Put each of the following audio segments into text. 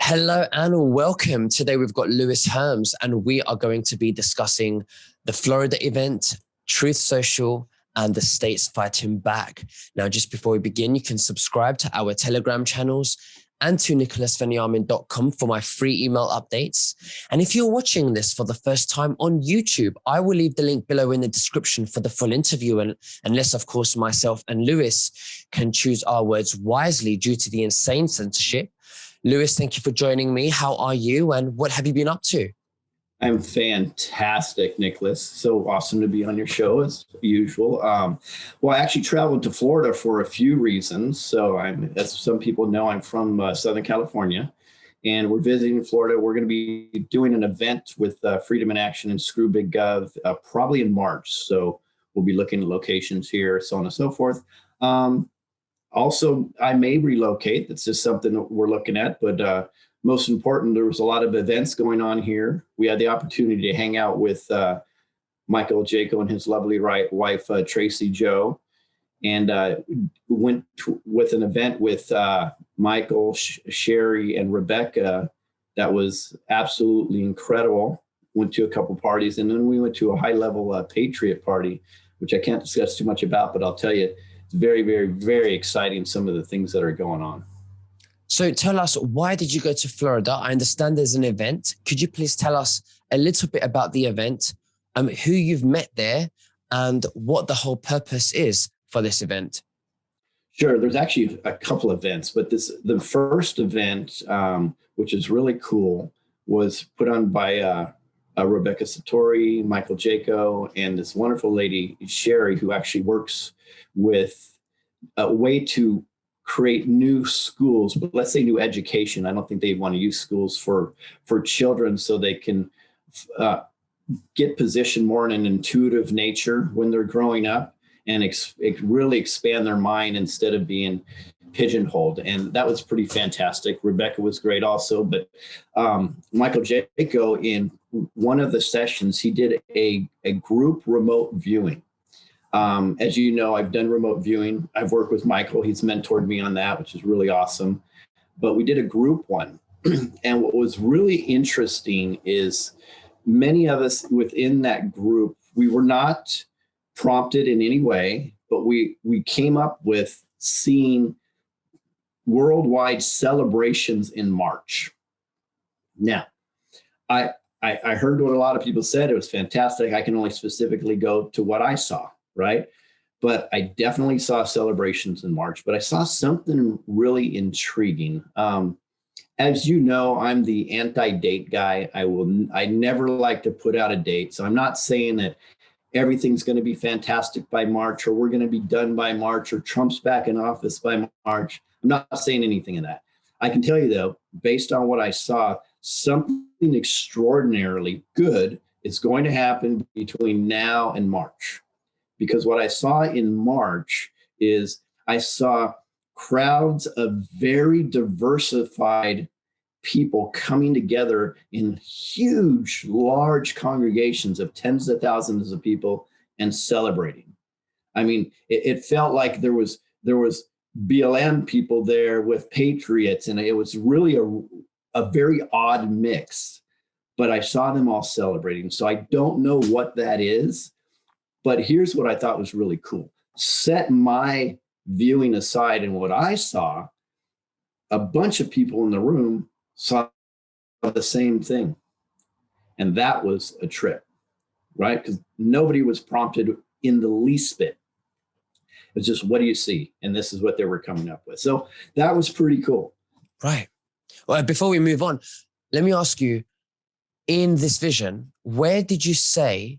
Hello and welcome. Today we've got Lewis Herms and we are going to be discussing the Florida event, Truth Social, and the states fighting back. Now, just before we begin, you can subscribe to our Telegram channels and to nicholasveniamin.com for my free email updates. And if you're watching this for the first time on YouTube, I will leave the link below in the description for the full interview. And unless, of course, myself and Lewis can choose our words wisely due to the insane censorship. Lewis, thank you for joining me. How are you and what have you been up to? I'm fantastic, Nicholas. So awesome to be on your show as usual. Well, I actually traveled to Florida for a few reasons. So as some people know, I'm from Southern California and we're visiting Florida. We're going to be doing an event with Freedom in Action and Screw Big Gov probably in March. So we'll be looking at locations here, so on and so forth. Also, I may relocate. That's just something that we're looking at. But most important, there was a lot of events going on here. We had the opportunity to hang out with Michael Jaco and his lovely wife, Tracy Joe, and went with an event with Michael, Sherry, and Rebecca. That was absolutely incredible. Went to a couple parties, and then we went to a high-level Patriot party, which I can't discuss too much about, but I'll tell you, it's very, very, very exciting, some of the things that are going on. So tell us, why did you go to Florida? I understand there's an event. Could you please tell us a little bit about the event, who you've met there, and what the whole purpose is for this event? Sure. There's actually a couple events, but the first event, which is really cool, was put on by Rebecca Satori, Michael Jaco, and this wonderful lady, Sherry, who actually works with a way to create new schools, but let's say new education. I don't think they want to use schools for children so they can get positioned more in an intuitive nature when they're growing up and really expand their mind instead of being pigeonholed. And that was pretty fantastic. Rebecca was great also, but Michael Jaco, in one of the sessions, he did a group remote viewing. As you know, I've done remote viewing. I've worked with Michael. He's mentored me on that, which is really awesome. But we did a group one. And what was really interesting is many of us within that group, we were not prompted in any way, but we came up with seeing worldwide celebrations in March. Now, I heard what a lot of people said. It was fantastic. I can only specifically go to what I saw. Right. But I definitely saw celebrations in March, but I saw something really intriguing. As you know, I'm the anti-date guy. I never like to put out a date. So I'm not saying that everything's going to be fantastic by March, or we're going to be done by March, or Trump's back in office by March. I'm not saying anything of that. I can tell you, though, based on what I saw, something extraordinarily good is going to happen between now and March. Because what I saw in March is I saw crowds of very diversified people coming together in huge, large congregations of tens of thousands of people and celebrating. I mean, it felt like there was BLM people there with patriots, and it was really a very odd mix. But I saw them all celebrating. So I don't know what that is. But here's what I thought was really cool. Set my viewing aside, and what I saw, a bunch of people in the room saw the same thing. And that was a trip, right? Because nobody was prompted in the least bit. It's just, what do you see? And this is what they were coming up with. So that was pretty cool. Right. Well, before we move on, let me ask you, in this vision, where did you say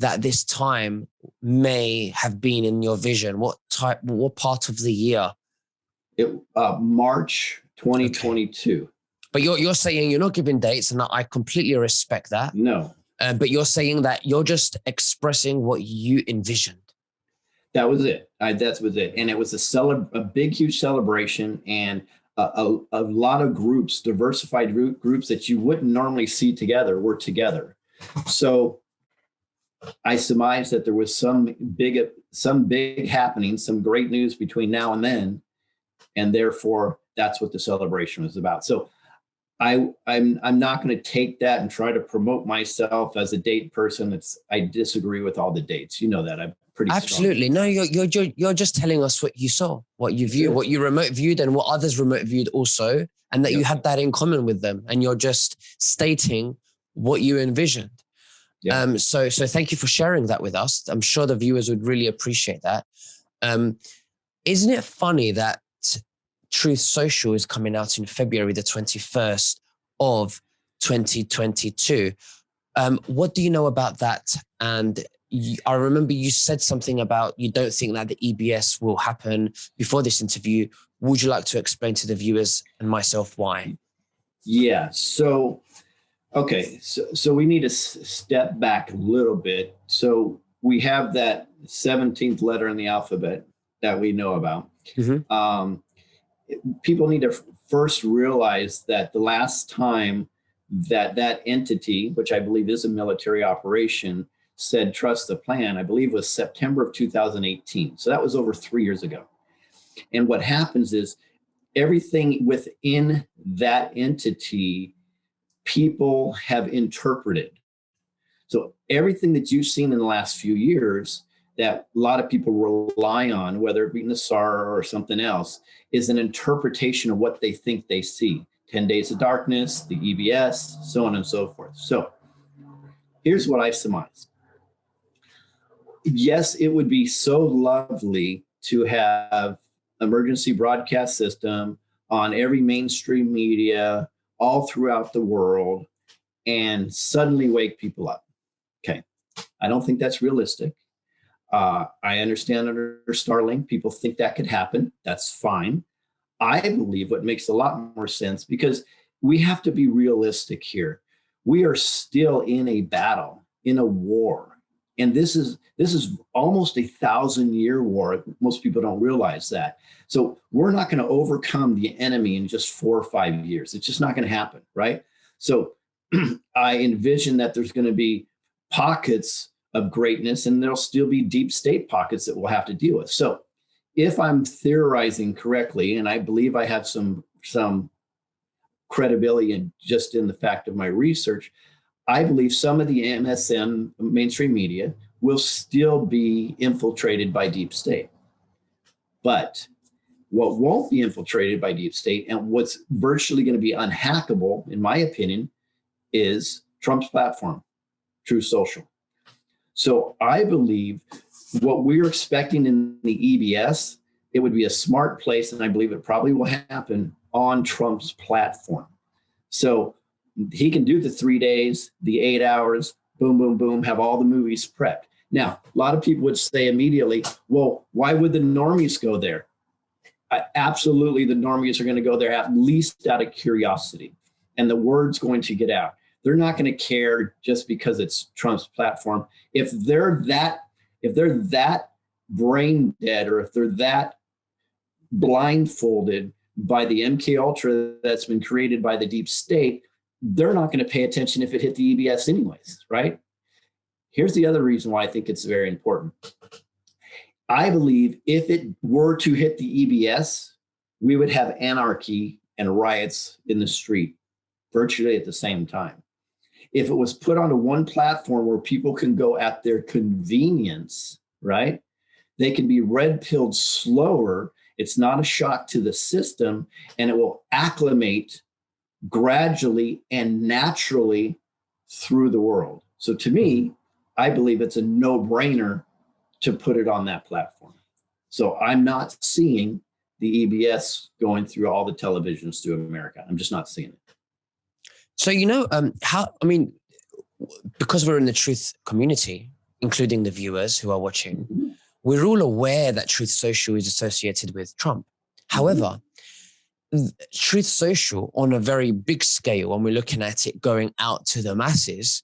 that this time may have been in your vision? What part of the year? March 2022. Okay. But you're saying you're not giving dates, and I completely respect that. No. But you're saying that you're just expressing what you envisioned. That was it. That was it. And it was a big, huge celebration, and a lot of groups, diversified groups that you wouldn't normally see together were together. So I surmised that there was some big happening, some great news between now and then, and therefore that's what the celebration was about. So I'm not going to take that and try to promote myself as a date person. I disagree with all the dates. You know that. I'm pretty Absolutely. No, you're just telling us what you saw, what you viewed, what you remote viewed, and what others remote viewed also, and that you had that in common with them, and you're just stating what you envisioned. So thank you for sharing that with us. I'm sure the viewers would really appreciate that. Isn't it funny that Truth Social is coming out in February the 21st of 2022? What do you know about that? And I remember you said something about you don't think that the EBS will happen before this interview. Would you like to explain to the viewers and myself why? Yeah. So we need to step back a little bit. So we have that 17th letter in the alphabet that we know about. Mm-hmm. People need to first realize that the last time that entity, which I believe is a military operation, said trust the plan, I believe was September of 2018. So that was over 3 years ago. And what happens is everything within that entity, people have interpreted. So everything that you've seen in the last few years that a lot of people rely on, whether it be Nassar or something else, is an interpretation of what they think they see. 10 Days of Darkness, the EBS, so on and so forth. So here's what I surmise. Yes, it would be so lovely to have emergency broadcast system on every mainstream media all throughout the world and suddenly wake people up. Okay. I don't think that's realistic. I understand under Starlink, people think that could happen. That's fine. I believe what makes a lot more sense, because we have to be realistic here. We are still in a battle, in a war. And this is almost 1,000-year war. Most people don't realize that. So we're not going to overcome the enemy in just 4 or 5 years. It's just not going to happen, right? So I envision that there's going to be pockets of greatness, and there'll still be deep state pockets that we'll have to deal with. So if I'm theorizing correctly, and I believe I have some credibility in the fact of my research, I believe some of the MSM, mainstream media, will still be infiltrated by deep state. But what won't be infiltrated by deep state, and what's virtually going to be unhackable, in my opinion, is Trump's platform, Truth Social. So I believe what we're expecting in the EBS, it would be a smart place, and I believe it probably will happen on Trump's platform. So he can do the 3 days, the 8 hours, boom, boom, boom, have all the movies prepped. Now, a lot of people would say immediately, well, why would the normies go there? Absolutely, the normies are going to go there at least out of curiosity, and the word's going to get out. They're not going to care just because it's Trump's platform. If they're that brain dead, or if they're that blindfolded by the MK Ultra that's been created by the deep state, they're not going to pay attention if it hit the EBS anyways, right? Here's the other reason why I think it's very important. I believe if it were to hit the EBS, we would have anarchy and riots in the street virtually at the same time. If it was put onto one platform where people can go at their convenience, right? They can be red-pilled slower. It's not a shock to the system, and it will acclimate gradually and naturally through the world. So to me, I believe it's a no-brainer to put it on that platform. So I'm not seeing the EBS going through all the televisions through America. I'm just not seeing it. So, because we're in the truth community, including the viewers who are watching, mm-hmm. we're all aware that Truth Social is associated with Trump. However, Truth Social on a very big scale, when we're looking at it going out to the masses,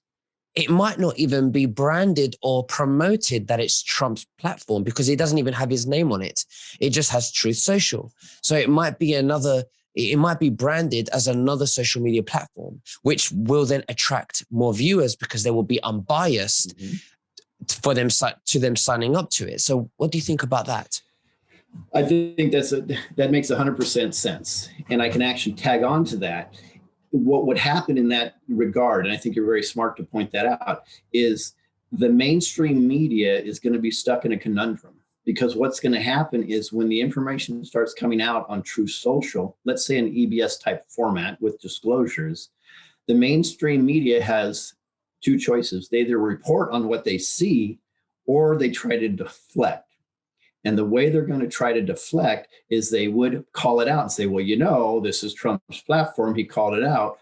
it might not even be branded or promoted that it's Trump's platform, because it doesn't even have his name on it. It just has Truth Social. So it might be branded as another social media platform, which will then attract more viewers because they will be unbiased for them signing up to it. So what do you think about that? I think that makes 100% sense. And I can actually tag on to that. what would happen in that regard, and I think you're very smart to point that out, is the mainstream media is going to be stuck in a conundrum, because what's going to happen is when the information starts coming out on Truth Social, let's say an EBS type format with disclosures, the mainstream media has two choices. They either report on what they see or they try to deflect. And the way they're going to try to deflect is they would call it out and say, well, this is Trump's platform. He called it out,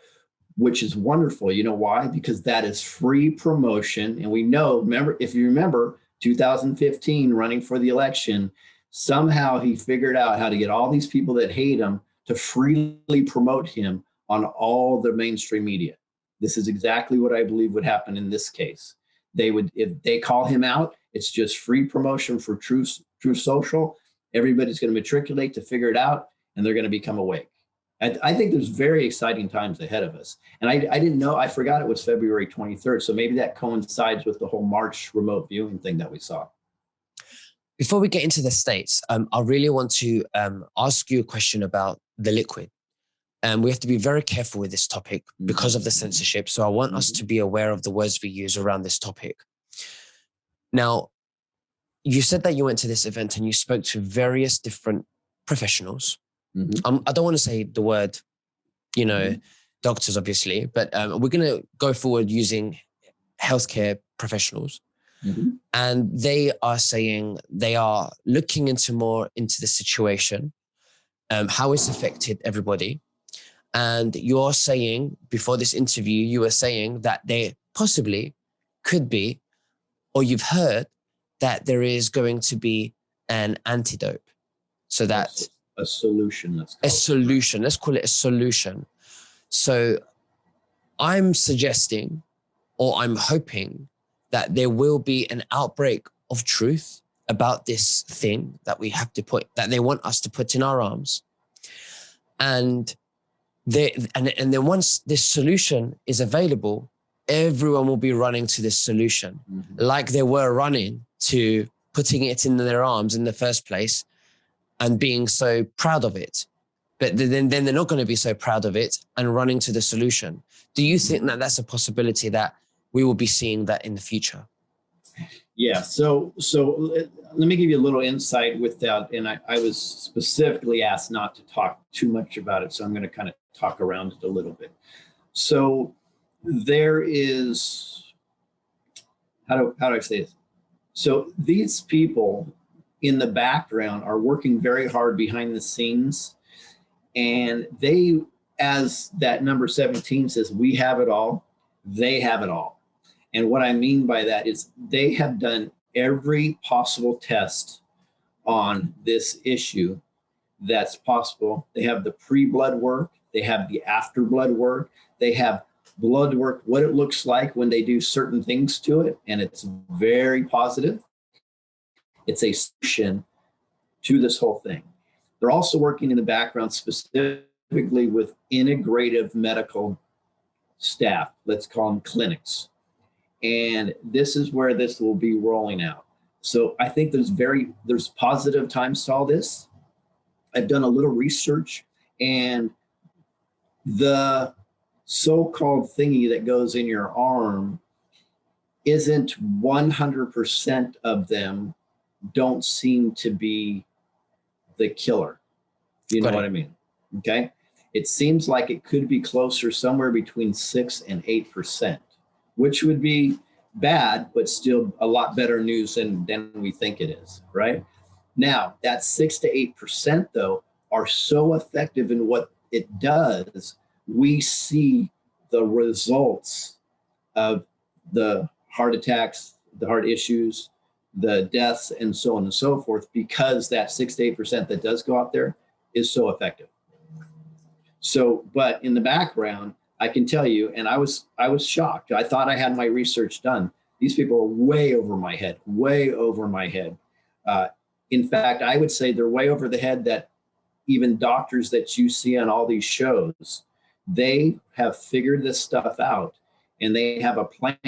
which is wonderful. You know why? Because that is free promotion. And we know, if you remember 2015 running for the election, somehow he figured out how to get all these people that hate him to freely promote him on all the mainstream media. This is exactly what I believe would happen in this case. If they call him out, it's just free promotion for Truth Social. Everybody's going to matriculate to figure it out, and they're going to become awake. I think there's very exciting times ahead of us. And I didn't know, I forgot it was February 23rd. So maybe that coincides with the whole March remote viewing thing that we saw. Before we get into the States, I really want to ask you a question about the liquid. We have to be very careful with this topic because of the censorship. So I want us to be aware of the words we use around this topic. Now, you said that you went to this event and you spoke to various different professionals. I don't want to say the word, doctors, obviously, but we're going to go forward using healthcare professionals. And they are saying they are looking into the situation, how it's affected everybody. And you're saying, before this interview, you were saying that there possibly could be, or you've heard that there is going to be an antidote. So that a solution. Let's call it a solution. So I'm suggesting, or I'm hoping, that there will be an outbreak of truth about this thing that that they want us to put in our arms. And then once this solution is available, everyone will be running to this solution, like they were running to putting it in their arms in the first place and being so proud of it. But then they're not going to be so proud of it and running to the solution. Do you think that that's a possibility that we will be seeing that in the future? Yeah. So let me give you a little insight with that. And I was specifically asked not to talk too much about it. So I'm going to kind of talk around it a little bit. So there is, how do I say this? So these people in the background are working very hard behind the scenes. And they, as that number 17 says, we have it all, they have it all. And what I mean by that is they have done every possible test on this issue that's possible. They have the pre-blood work, they have the after-blood work, they have blood work, what it looks like when they do certain things to it, and it's very positive. It's a solution to this whole thing. They're also working in the background specifically with integrative medical staff, let's call them clinics. And this is where this will be rolling out. So I think there's positive times to all this. I've done a little research, and the so-called thingy that goes in your arm isn't 100% of them don't seem to be the killer. You know what I mean? Okay. It seems like it could be closer, somewhere between 6 and 8%, which would be bad, but still a lot better news than we think it is, right? Now, that 6 to 8%, though, are so effective in what it does. We see the results of the heart attacks, the heart issues, the deaths, and so on and so forth, because that 6 to 8% that does go out there is so effective. So, but in the background, I can tell you, and I was shocked. I thought I had my research done. These people are way over my head, way over my head. In fact, I would say they're way over the head that even doctors that you see on all these shows, they have figured this stuff out and they have a plan.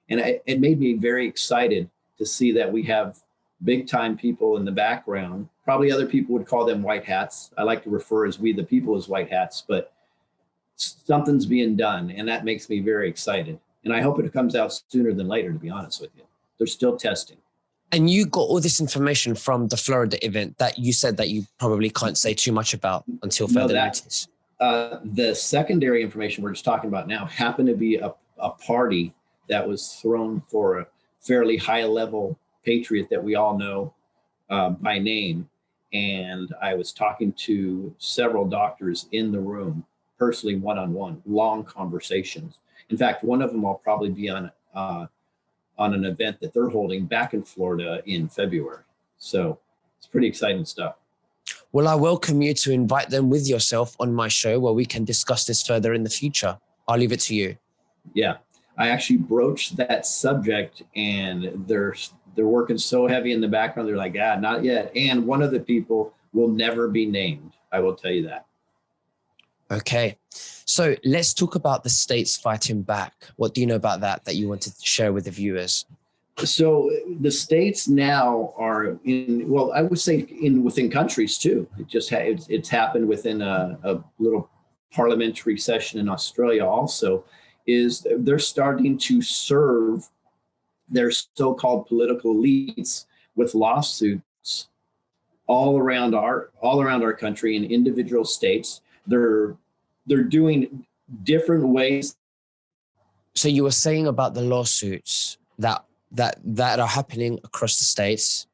And it made me very excited to see that we have big time people in the background. Probably other people would call them white hats. I like to refer as we the people as white hats, but something's being done, and that makes me very excited. And I hope it comes out sooner than later, to be honest with you. They're still testing. And you got all this information from the Florida event that you said that you probably can't say too much about until further notice. The secondary information we're just talking about now happened to be a party that was thrown for a fairly high-level patriot that we all know by name. And I was talking to several doctors in the room, personally, one-on-one, long conversations. In fact, one of them I'll probably be on an event that they're holding back in Florida in February. So it's pretty exciting stuff. Well, I welcome you to invite them with yourself on my show where we can discuss this further in the future. I'll leave it to you. Yeah, I actually broached that subject, and they're working so heavy in the background. They're like, not yet. And one of the people will never be named. I will tell you that. Okay. So let's talk about the states fighting back. What do you know about that you wanted to share with the viewers? So the states now are I would say within countries too. It's happened within a little parliamentary session in Australia also, is they're starting to serve their so-called political elites with lawsuits all around our country in individual states. They're doing different ways. So you were saying about the lawsuits that are happening across the states.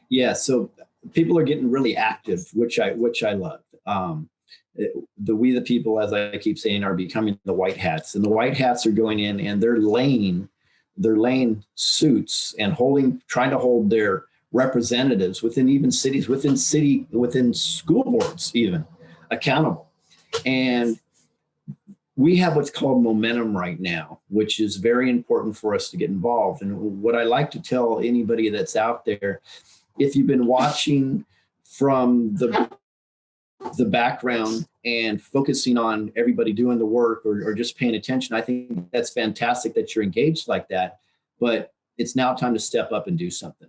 Yeah, so people are getting really active, which I love. We the people, as I keep saying, are becoming the white hats, and the white hats are going in and they're laying suits and trying to hold their representatives within even cities, within school boards even accountable. And we have what's called momentum right now, which is very important for us to get involved. And what I like to tell anybody that's out there, if you've been watching from the background and focusing on everybody doing the work or just paying attention, I think that's fantastic that you're engaged like that. But it's now time to step up and do something.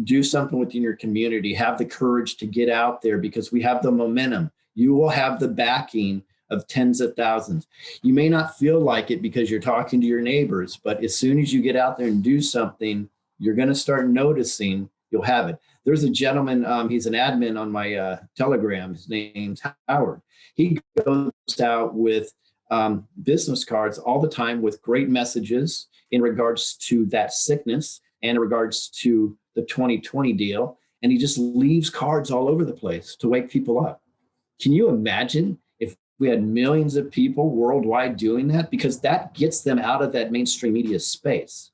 Do something within your community. Have the courage to get out there, because we have the momentum. You will have the backing of tens of thousands. You may not feel like it because you're talking to your neighbors, but as soon as you get out there and do something, you're going to start noticing you'll have it. There's a gentleman, he's an admin on my Telegram. His name's Howard. He goes out with business cards all the time with great messages in regards to that sickness and in regards to the 2020 deal. And he just leaves cards all over the place to wake people up. Can you imagine if we had millions of people worldwide doing that? Because that gets them out of that mainstream media space,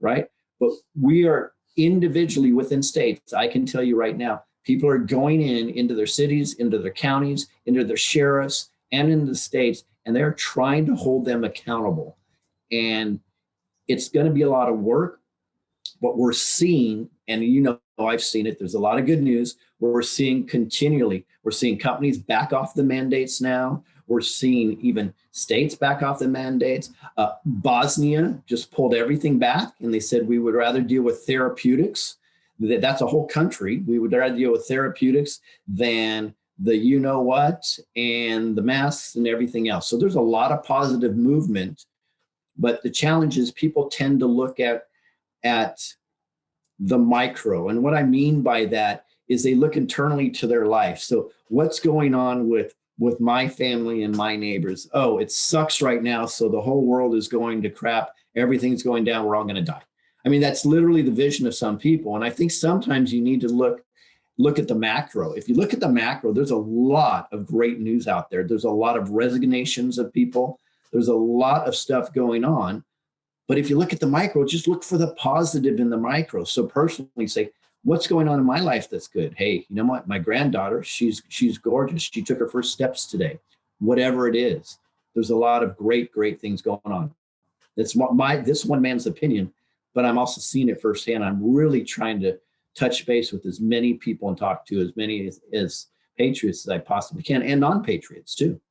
right? But we are individually within states. I can tell you right now, people are going into their cities, into their counties, into their sheriffs, and into the states, and they're trying to hold them accountable. And it's going to be a lot of work. What we're seeing, and I've seen it, there's a lot of good news. We're seeing continually, we're seeing companies back off the mandates now. We're seeing even states back off the mandates. Bosnia just pulled everything back, and they said we would rather deal with therapeutics. That's a whole country. We would rather deal with therapeutics than the you-know-what and the masks and everything else. So there's a lot of positive movement, but the challenge is people tend to look at the micro. And what I mean by that is they look internally to their life. So what's going on with my family and my neighbors? Oh, it sucks right now. So the whole world is going to crap. Everything's going down. We're all going to die. I mean, that's literally the vision of some people. And I think sometimes you need to look at the macro. If you look at the macro, there's a lot of great news out there. There's a lot of resignations of people. There's a lot of stuff going on. But if you look at the micro, just look for the positive in the micro. So personally say, what's going on in my life that's good? Hey, you know what? My granddaughter, she's gorgeous. She took her first steps today. Whatever it is, there's a lot of great things going on. That's this one man's opinion, but I'm also seeing it firsthand. I'm really trying to touch base with as many people and talk to as many as patriots as I possibly can, and non-patriots too.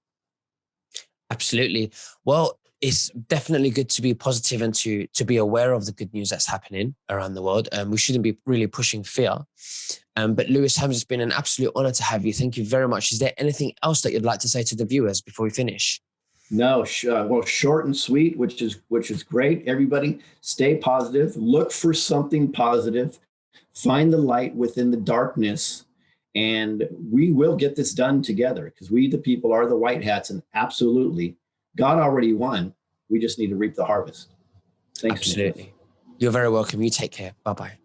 Absolutely. Well, it's definitely good to be positive and to be aware of the good news that's happening around the world. We shouldn't be really pushing fear. But Lewis Herms, it's been an absolute honor to have you. Thank you very much. Is there anything else that you'd like to say to the viewers before we finish? No, well, short and sweet, which is great. Everybody, stay positive. Look for something positive. Find the light within the darkness, and we will get this done together, because we, the people, are the white hats, and absolutely, God already won. We just need to reap the harvest. Thanks. Absolutely. You're very welcome. You take care. Bye-bye.